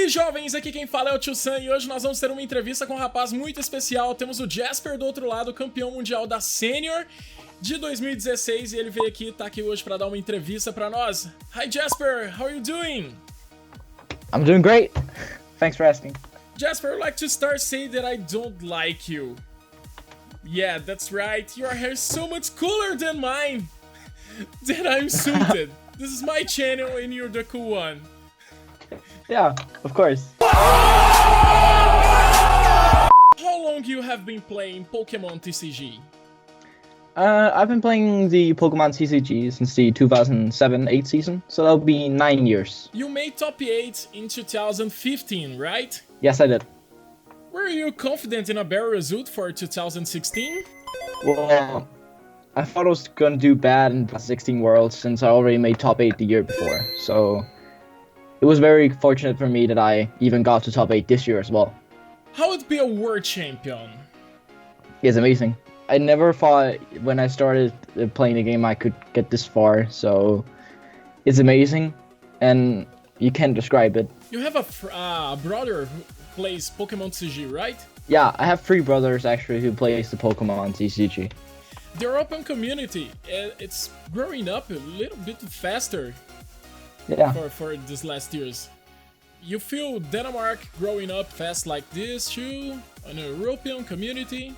aí, jovens, aqui quem fala é o Tiusam e hoje nós vamos ter uma entrevista com um rapaz muito especial. Temos o Jesper do outro lado, campeão mundial da Sênior de 2016, e ele veio aqui, tá aqui hoje para dar uma entrevista para nós. Hi Jesper, how are you doing? I'm doing great. Thanks for asking. Jesper, I'd like to start saying that I don't like you. Yeah, that's right, your hair is so much cooler than mine. That I'm suited. This is my channel and you're the cool one. Yeah, of course. How long you have been playing Pokémon TCG? I've been playing the Pokemon TCG since the 2007-8 season, so that'll be 9 years. You made top 8 in 2015, right? Yes, I did. Were you confident in a better result for 2016? Well, I thought I was gonna do bad in the 16 Worlds since I already made top 8 the year before, so it was very fortunate for me that I even got to top 8 this year as well. How would be a world champion? It's amazing. I never thought when I started playing the game I could get this far, so it's amazing, and you can't describe it. You have a brother who plays Pokémon TCG, right? Yeah, I have 3 brothers actually who plays the Pokemon TCG. The European community, it's growing up a little bit faster. Yeah. For these last years. You feel Denmark growing up fast like this too? An European community?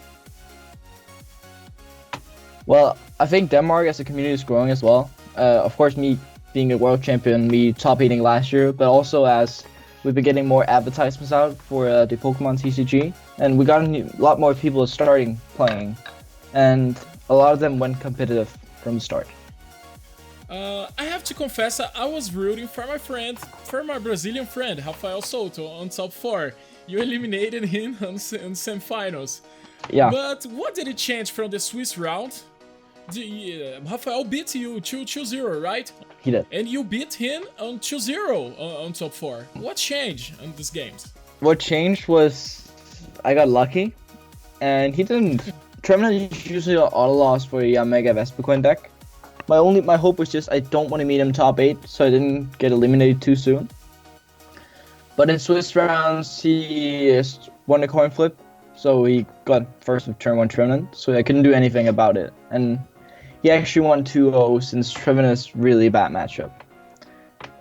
Well, I think Denmark as a community is growing as well. Of course, me being a world champion, me top 8ing last year, but also as we've been getting more advertisements out for the Pokemon TCG, and we got a lot more people starting playing, and a lot of them went competitive from the start. I have to confess, I was rooting for my Brazilian friend, Rafael Souto, on top 4. You eliminated him in semifinals. Yeah. But what did it change from the Swiss round? Rafael beat you 2-0, right? He did. And you beat him on 2-0 on top 4. What changed in these games? What changed was I got lucky, and he didn't. Trevenant is usually an auto loss for a Mega Vespiquen deck. My hope was just I don't want to meet him top 8, so I didn't get eliminated too soon. But in Swiss rounds, he won a coin flip, so he got first of turn 1 Trevenant, so I couldn't do anything about it. And he actually won 2-0 since Trevenant is really bad matchup.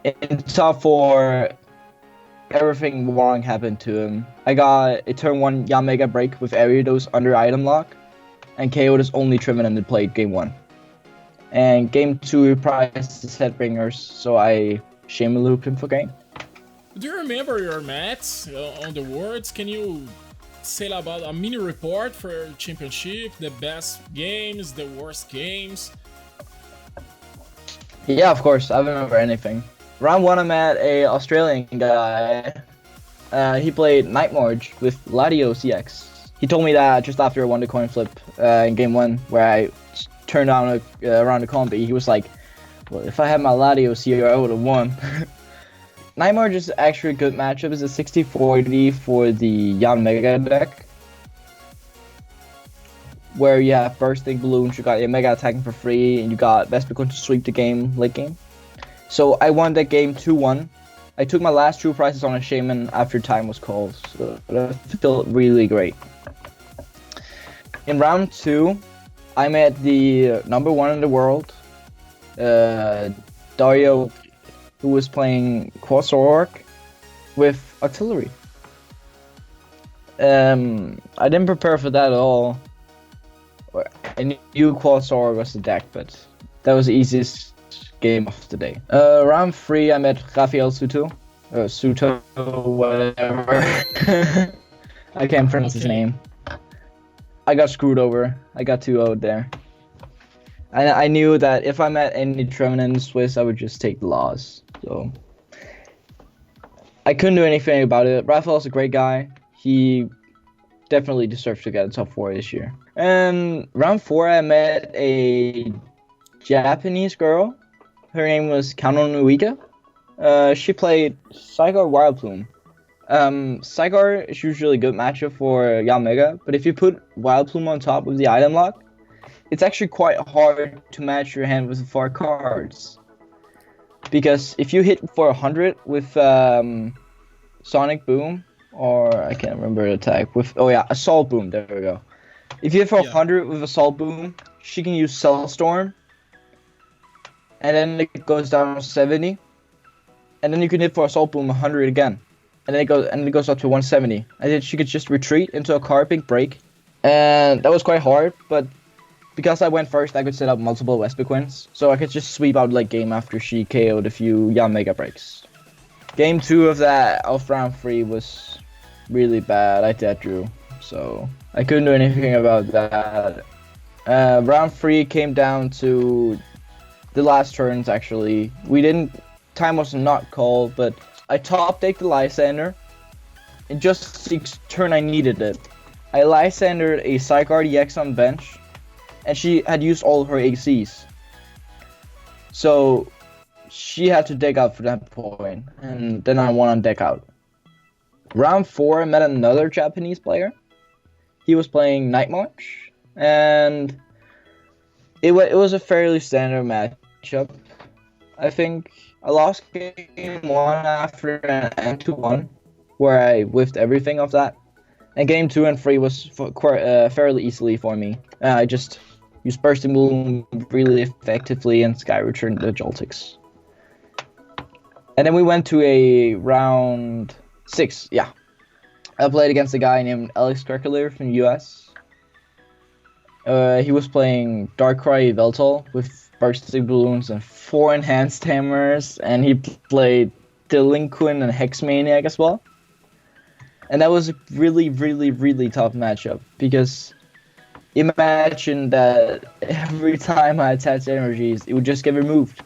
In top 4, everything wrong happened to him. I got a turn 1 Yamega break with Ariados under item lock, and KO'd his only Trevenant that played game 1. And game 2 reprised his Headbringers, so I shame looped him for game. Do you remember your match on the Worlds? Can you say about a mini report for championship, the best games, the worst games? Yeah, of course, I remember anything. Round 1 I met a Australian guy. He played Nightmarge with Ladio CX. He told me that just after I won the coin flip in game 1, where I turned down around the combi, he was like, well, if I had my Latios here, I would have won. Nightmarge is actually a good matchup. It's a 60-40 for the Yan Mega deck, where you have bursting balloons, you got your Mega attacking for free, and you got Vespiquen to sweep the game late game. So I won that game 2-1. I took my last 2 prizes on a Shaman after time was called, so that felt really great. In round 2, I met the number 1 in the world, Dario, who was playing Quasark with Artillery. I didn't prepare for that at all. I knew Quasark was the deck, but that was the easiest game of the day. Round 3, I met Rafael Souto, Souto, whatever. I can't pronounce his name. I got screwed over. I got 2-0 there. I knew that if I met any Trevenant in Swiss, I would just take the loss. So I couldn't do anything about it. Rafael's a great guy. He definitely deserves to get a top 4 this year. And round 4, I met a Japanese girl. Her name was Kano Nuika. She played Zygarde Wildplume. Zygarde is usually a good matchup for Yamega, but if you put Wildplume on top of the item lock, it's actually quite hard to match your hand with 4 cards. Because if you hit for 100 with Sonic Boom, or I can't remember the tag with. Oh yeah, Assault Boom. There we go. If you hit for 100 with Assault Boom, she can use Cell Storm, and then it goes down to 70, and then you can hit for Assault Boom 100 again, and then it goes up to 170, and then she could just retreat into a card pick break, and that was quite hard, but because I went first, I could set up multiple Vesper Quins, so I could just sweep out late game after she KO'd a few Mega breaks. Game 2 of round 3 was really bad. I dead drew, so I couldn't do anything about that. Round 3 came down to the last turns, actually. Time was not called, but I top decked the Lysander. In just the turn I needed it, I Lysandered a Zygarde EX on bench, and she had used all her ACs. So she had to deck out for that point, and then I won on deck out. Round 4, I met another Japanese player. He was playing Night March, and it was a fairly standard matchup. I think I lost game 1 after an N2-1, where I whiffed everything of that. And game 2 and 3 was fairly easily for me. I just used Bursting Bloom really effectively and Sky returned the Joltix. And then we went to a round 6, yeah. I played against a guy named Alex Kerkler from the US. He was playing Darkrai Veltal with Bursting Balloons and 4 Enhanced Hammers, and he played Delinquent and Hexmaniac as well. And that was a really, really, really tough matchup, because imagine that every time I attached energies, it would just get removed.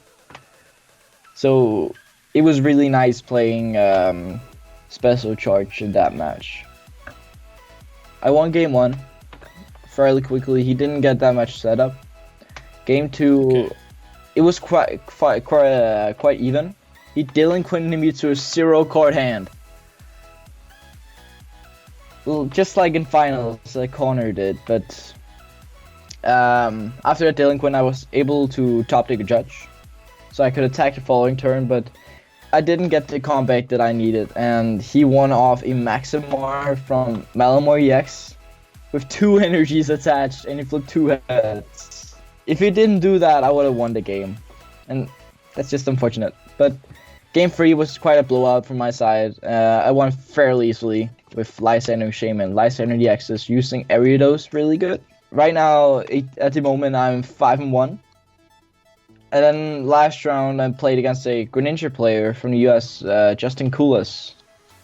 So it was really nice playing Special Charge in that match. I won game 1 fairly quickly. He didn't get that much setup. Game 2, it was quite even. He delinquented me to a 0-card hand. Well, just like in finals, Connor did, but after that delinquent, I was able to top deck a judge, so I could attack the following turn, but I didn't get the combat that I needed, and he won off a Maximar from Malamar EX with 2 energies attached, and he flipped 2 heads. If he didn't do that, I would have won the game, and that's just unfortunate. But game 3 was quite a blowout from my side. I won fairly easily with Lysander Shaman. Lysander EXs using Ariados really good. Right now, at the moment, I'm 5-1. And then last round, I played against a Greninja player from the US, Justin Koulas,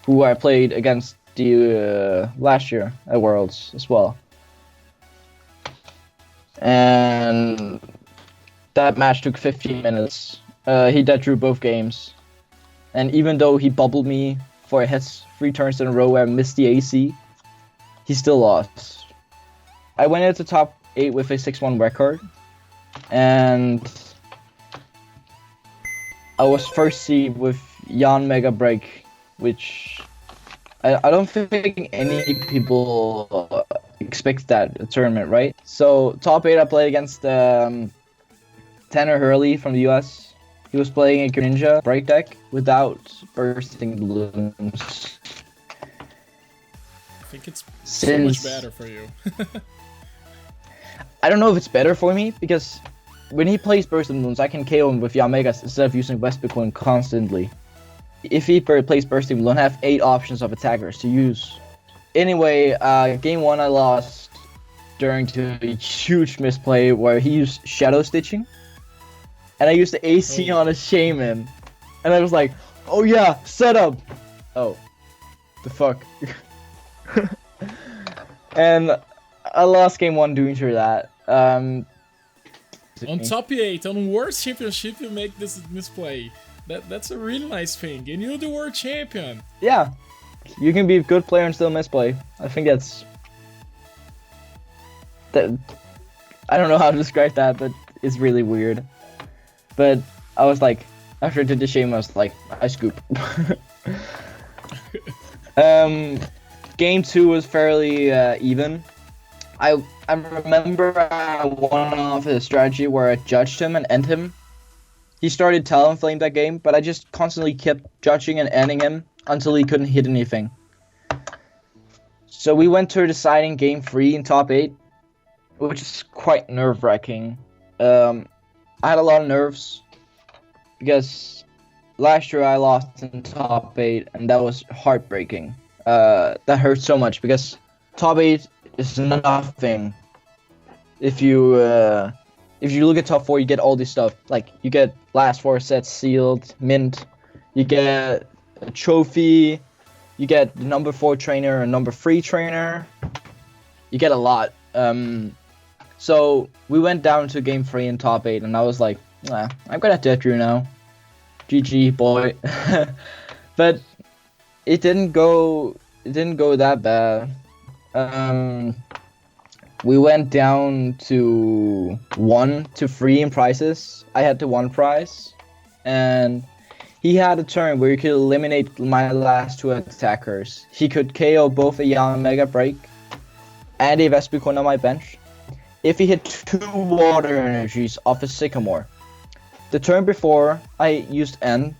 who I played against the last year at Worlds as well. And that match took 15 minutes. He dead drew both games. And even though he bubbled me for hits 3 turns in a row where I missed the AC, he still lost. I went into top 8 with a 6-1 record, and I was first seed with Jan Mega Break, which I don't think any people expect that tournament, right? So top 8, I played against Tanner Hurley from the US. He was playing a Greninja break deck without Bursting Balloons. I think it's so much better for you. I don't know if it's better for me, because when he plays Bursting Balloons, I can KO him with Yamegas instead of using Vespiquen constantly. If he plays Bursting Balloon, I have 8 options of attackers to use. Anyway, game 1 I lost during to a huge misplay where he used Shadow Stitching. And I used the AC on a Shaman. And I was like, oh yeah, setup! Oh. The fuck. And I lost game 1 doing to that. On top 8, on World Championship, you make this misplay. That's a really nice thing. And you're the World Champion. Yeah. You can be a good player and still misplay. I think that's... I don't know how to describe that, but it's really weird. But I was like, after I did the shame, I was like, I scoop. Game 2 was fairly even. I remember I won off a strategy where I judged him and end him. He started Talonflame that game, but I just constantly kept judging and ending him until he couldn't hit anything. So we went to a deciding game 3 in top 8, which is quite nerve-wracking. I had a lot of nerves because last year I lost in top 8, and that was heartbreaking. That hurt so much because top 8 is nothing. If you look at top 4, you get all this stuff. Like, you get last 4 sets sealed, mint. You get a trophy. You get the number 4 trainer and number 3 trainer. You get a lot. So we went down to game 3 in top 8, and I was like, I'm gonna dead you now. GG, boy. But it didn't go that bad. We went down to 1 to 3 in prizes. I had the 1 prize, and he had a turn where he could eliminate my last 2 attackers. He could KO both a Yan Mega Break and a Vespiquen on my bench if he hit 2 water energies off a Sycamore. The turn before, I used N.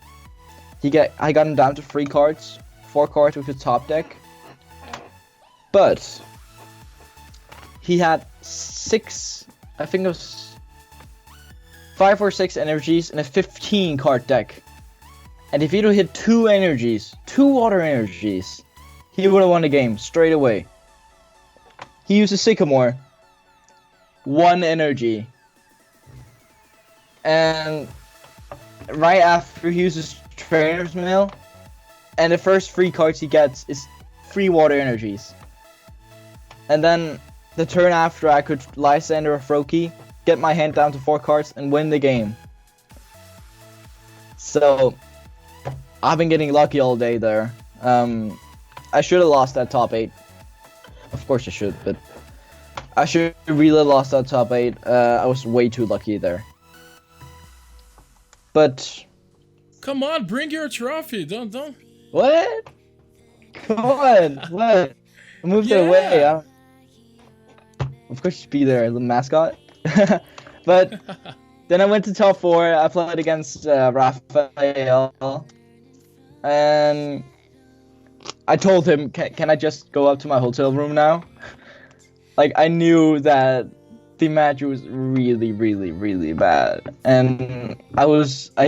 I got him down to 3 cards, 4 cards with the top deck. But he had 6, I think it was 5 or 6 energies in a 15 card deck. And if he'd hit 2 energies, 2 water energies, he would have won the game straight away. He used a Sycamore, 1 energy. And right after he uses Trainer's Mail, and the first 3 cards he gets is 3 water energies. And then the turn after, I could Lysander or Froakie, get my hand down to 4 cards, and win the game. So I've been getting lucky all day there. I should have lost that top 8. Of course I should, but I should have really lost that top 8. I was way too lucky there. But come on, bring your trophy. Don't. What? Come on, what? I moved it away. Of course, you'd be there, the mascot. But then I went to top 4. I played against Raphael, and I told him, "Can I just go up to my hotel room now?" Like, I knew that the match was really, really, really bad, and I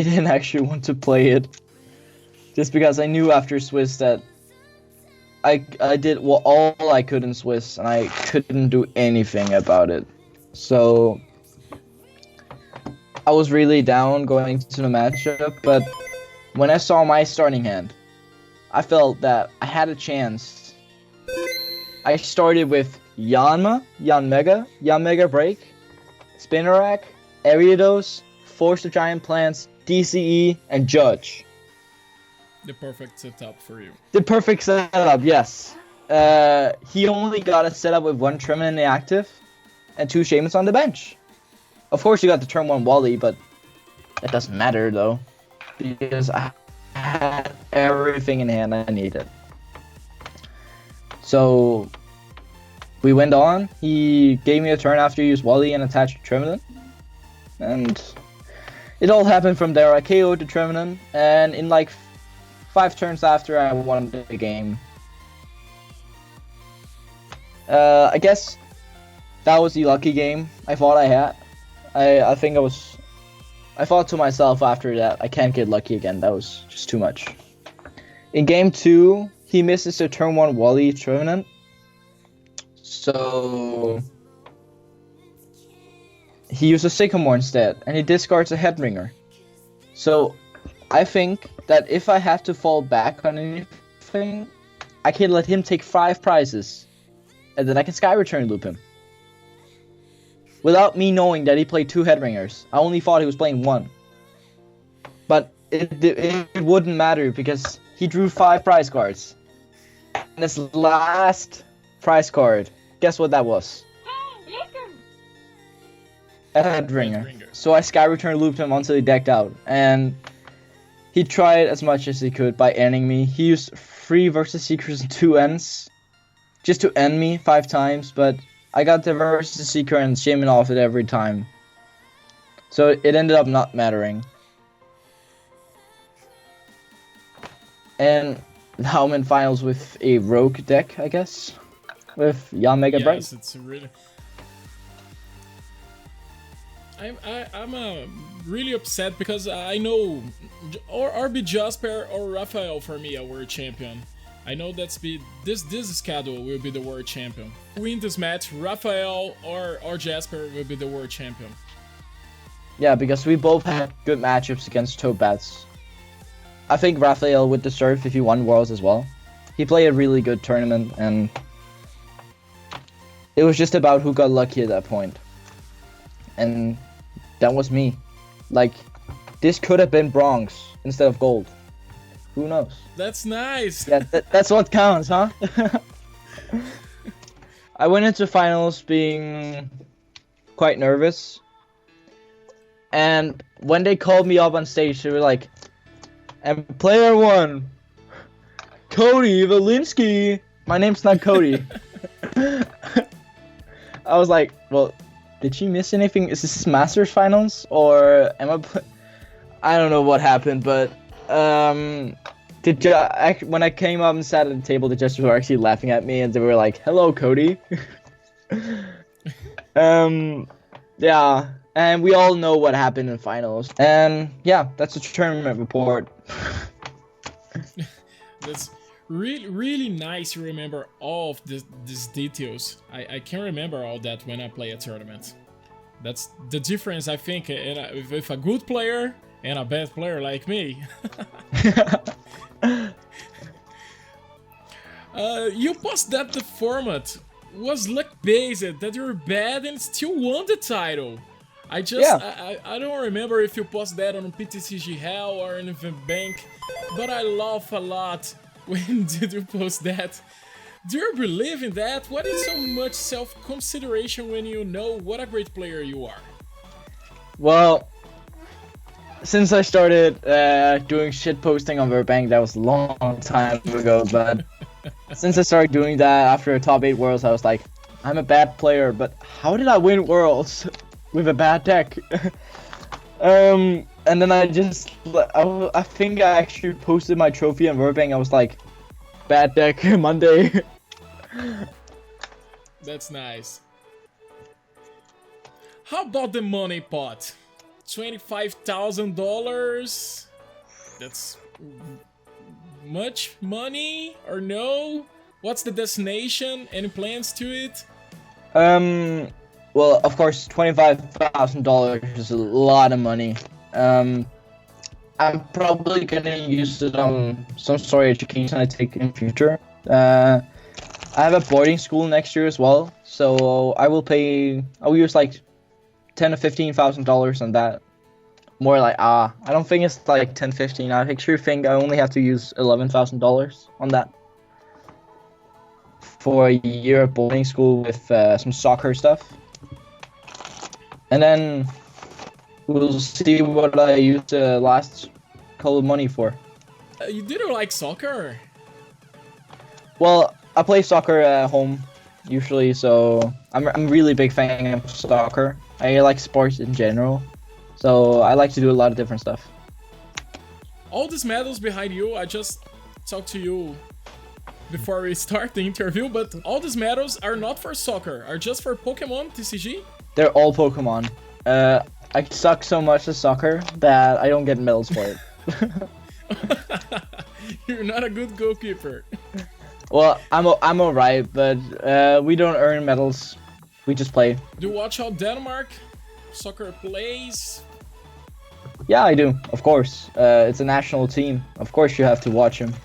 didn't actually want to play it, just because I knew after Swiss that I did all I could in Swiss, and I couldn't do anything about it. So I was really down going to the matchup, but when I saw my starting hand, I felt that I had a chance. I started with Yanma, Yan Mega Break, Spinarak, Ariados, Force of Giant Plants, DCE, and Judge. The perfect setup for you. The perfect setup, yes. He only got a setup with 1 Tremin in the active and 2 Shamans on the bench. Of course, you got the turn 1 Wally, but that doesn't matter though, because I had everything in hand I needed. So we went on. He gave me a turn after he used Wally and attached Tremin, and it all happened from there. I KO'd the Tremin, and in like 5 turns after, I won the game. I guess that was the lucky game I thought I had. I thought to myself after that, I can't get lucky again. That was just too much. In game 2, he misses the turn 1 Wally Trevenant. So he uses Sycamore instead, and he discards a Headringer. So I think that if I have to fall back on anything, I can let him take 5 prizes, and then I can Sky Return loop him. Without me knowing that he played 2 Headringers. I only thought he was playing 1. But it wouldn't matter because he drew 5 prize cards. And his last prize card, guess what that was? A Headringer. So I Sky Return looped him until he decked out. And he tried as much as he could by ending me. He used 3 Versus Seekers and 2 ends just to end me 5 times, but I got the Versus Seeker and Shaman off it every time. So it ended up not mattering. And now I'm in finals with a rogue deck, I guess, with Jan Mega Bright. Yes, it's really. I'm really upset because I know or be Jesper or Raphael for me a world champion. I know this schedule will be the world champion. Win this match, Raphael or Jesper will be the world champion. Yeah, because we both had good matchups against Tobats. I think Raphael would deserve if he won Worlds as well. He played a really good tournament, and it was just about who got lucky at that point. And that was me. Like, this could have been bronze instead of gold. Who knows? That's nice. Yeah, that's what counts, huh? I went into finals being quite nervous. And when they called me up on stage, they were like, and player 1, Cody Valinsky. My name's not Cody. I was like, well, did she miss anything? Is this Masters finals? Or am I don't know what happened, but when I came up and sat at the table, the judges were actually laughing at me, and they were like, hello, Cody. Yeah. And we all know what happened in finals. And yeah, that's a tournament report. That's really nice to remember all of these details. I can't remember all that when I play a tournament. That's the difference, I think, with a good player and a bad player like me. You post that the format was luck-based, that you were bad and still won the title. I don't remember if you post that on PTCG Hell or in Bank, but I laugh a lot when did you post that. Do you believe in that? What is so much self-consideration when you know what a great player you are? Well, since I started doing shit posting on Verbank, that was a long time ago, but since I started doing that after top 8 Worlds, I was like, I'm a bad player, but how did I win Worlds with a bad deck? And then I think I actually posted my trophy on Verbank. I was like, bad deck Monday. That's nice. How about the money pot? $25,000? That's much money or no? What's the destination? Any plans to it? Well, of course, $25,000 is a lot of money. I'm probably gonna use it on some sort of education I take in future. I have a boarding school next year as well, so I'll use like $10,000 to $15,000 on that. More like I don't think it's like 10, 15. I actually think I only have to use $11,000 on that for a year of boarding school with some soccer stuff. And then we'll see what I use the last couple of money for. You didn't like soccer? Well, I play soccer at home usually, so I'm really big fan of soccer. I like sports in general, so I like to do a lot of different stuff. All these medals behind you, I just talked to you before we start the interview, but all these medals are not for soccer, are just for Pokémon TCG? They're all Pokemon. I suck so much at soccer that I don't get medals for it. You're not a good goalkeeper. Well, I'm alright, but we don't earn medals. We just play. Do you watch how Denmark soccer plays? Yeah, I do. Of course. It's a national team. Of course you have to watch them.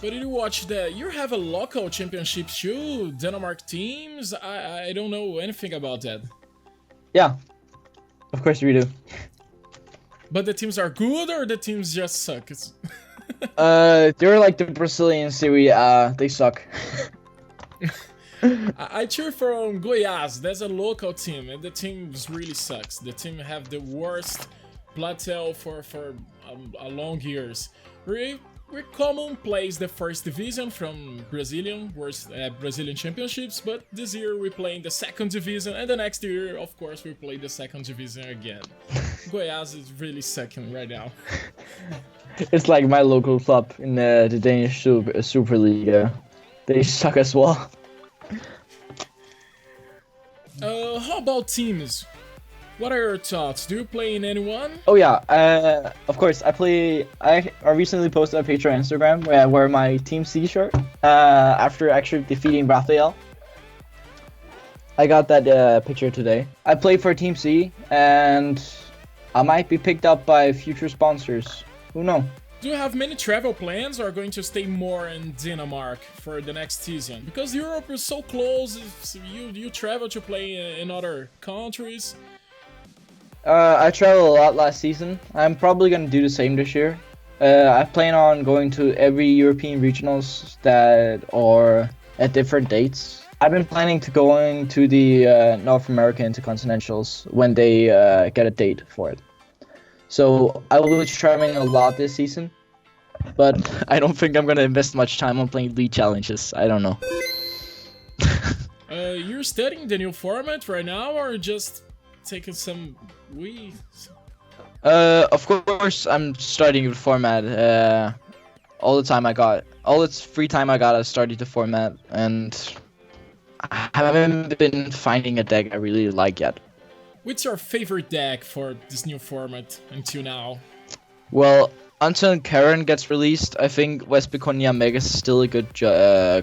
But did you watch you have a local championship too? Denmark teams? I don't know anything about that. Yeah. Of course we do. But the teams are good or the teams just suck? They're like the Brazilian Serie A. They suck. I cheer from Goiás. There's a local team, and the team really sucks. The team have the worst plateau for a long years. Really, Common plays the first division from Brazilian championships, but this year we play in the second division, and the next year, of course, we play the second division again. Goiás is really sucking right now. It's like my local club in the Danish Superliga. They suck as well. How about teams? What are your thoughts? Do you play in anyone? Oh yeah, of course. I recently posted a picture on Instagram where I wear my Team C shirt after actually defeating Raphael. I got that picture today. I play for Team C, and I might be picked up by future sponsors. Who knows? Do you have many travel plans, or are going to stay more in Denmark for the next season? Because Europe is so close, you travel to play in other countries. I traveled a lot last season. I'm probably gonna do the same this year. I plan on going to every European regionals that are at different dates. I've been planning to going to the North American Intercontinentals when they get a date for it. So I will be traveling a lot this season, but I don't think I'm gonna invest much time on playing league challenges. I don't know. You're studying the new format right now, or just taking some weeks? Of course, I'm studying the format. All the time I got, all its free time I got, I studied the format, and I haven't been finding a deck I really like yet. What's your favorite deck for this new format until now? Well, until Karen gets released, I think Westbiconia Mega is still a good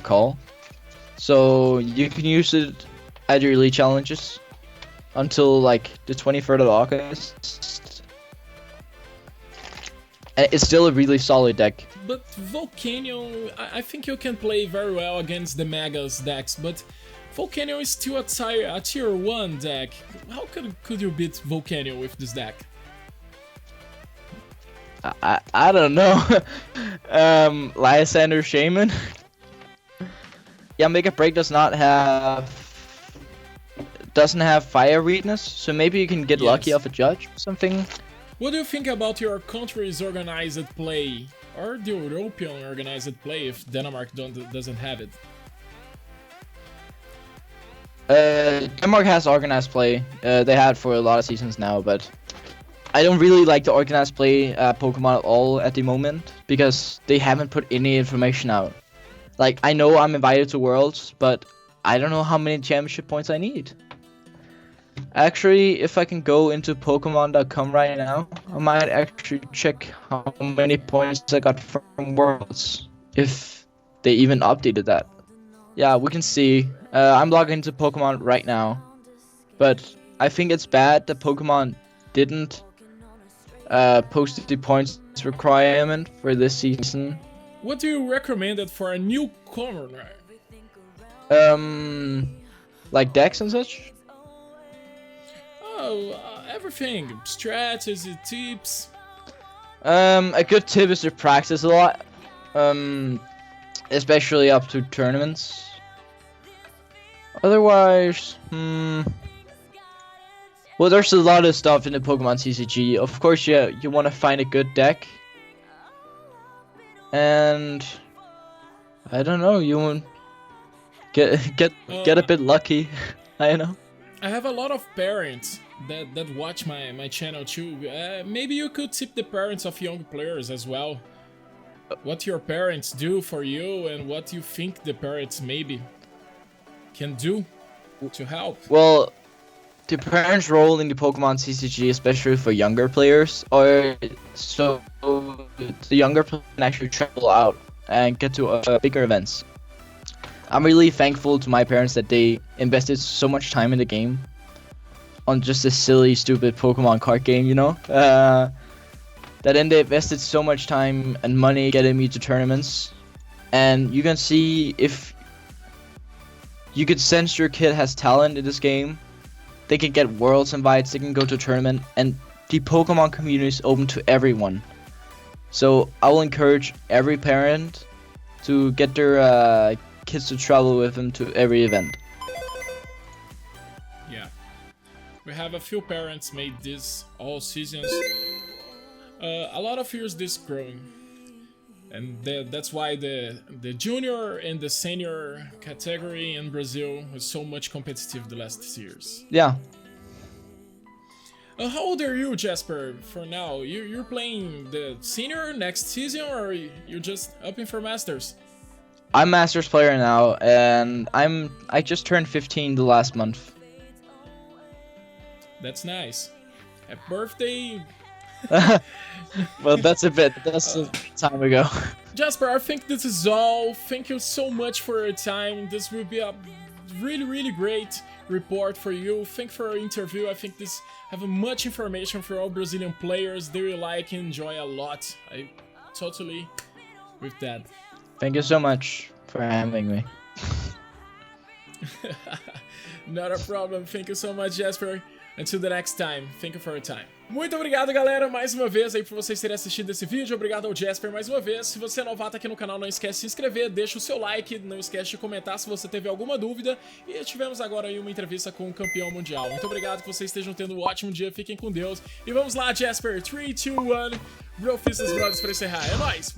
call. So you can use it at your elite challenges until like the 23rd of August. And it's still a really solid deck. But Volcano, I think you can play very well against the Megas decks, but Volcano is still a tier 1 deck. How could you beat Volcano with this deck? I don't know. Lysander Shaman. Yeah, Mega Break doesn't have fire weakness, so maybe you can get lucky off a judge or something. What do you think about your country's organized play, or the European organized play if Denmark doesn't have it? Denmark has organized play. They had for a lot of seasons now, but I don't really like the organized play Pokemon at all at the moment because they haven't put any information out. Like, I know I'm invited to Worlds, but I don't know how many championship points I need. Actually, if I can go into Pokemon.com right now, I might actually check how many points I got from Worlds, if they even updated that. Yeah, we can see. I'm logging into Pokemon right now, but I think it's bad that Pokemon didn't post the points requirement for this season. What do you recommend for a newcomer? Like decks and such? Oh, everything. Strategy, tips. A good tip is to practice a lot. Especially up to tournaments. Otherwise, well, there's a lot of stuff in the Pokemon TCG. Of course, yeah, you want to find a good deck. And I don't know, you want get a bit lucky. I don't know. I have a lot of parents that watch my channel too. Maybe you could tip the parents of young players as well. What your parents do for you and what you think the parents maybe can do to help. Well, the parents' role in the Pokemon TCG, especially for younger players, or so the younger players can actually travel out and get to bigger events. I'm really thankful to my parents that they invested so much time in the game on just a silly, stupid Pokemon card game, you know? That then they invested so much time and money getting me to tournaments. And you can see if you could sense your kid has talent in this game. They can get Worlds invites, they can go to a tournament, and the Pokemon community is open to everyone. So I will encourage every parent to get their kids to travel with them to every event. Yeah, we have a few parents made this all seasons. A lot of years this growing. And that's why the junior and the senior category in Brazil was so much competitive the last years. Yeah. How old are you, Jesper, for now? You're playing the senior next season, or you're just upping for Masters? I'm Masters player now, and I just turned 15 the last month. That's nice. Happy birthday. Well, that's a time ago. Jasper, I think this is all. Thank you so much for your time. This will be a really great report for you. Thank you for your interview. I think this have much information for all Brazilian players. They will like and enjoy a lot. I totally with that. Thank you so much for having me. Not a problem. Thank you so much, Jesper. Until the next time, thank you for your time. Muito obrigado, galera, mais uma vez aí por vocês terem assistido esse vídeo. Obrigado ao Jesper mais uma vez. Se você é novato aqui no canal, não esquece de se inscrever, deixa o seu like, não esquece de comentar se você teve alguma dúvida. E tivemos agora aí uma entrevista com o campeão mundial. Muito obrigado, que vocês estejam tendo um ótimo dia, fiquem com Deus. E vamos lá, Jesper, 3, 2, 1, Brofistas Brothers pra encerrar. É nóis!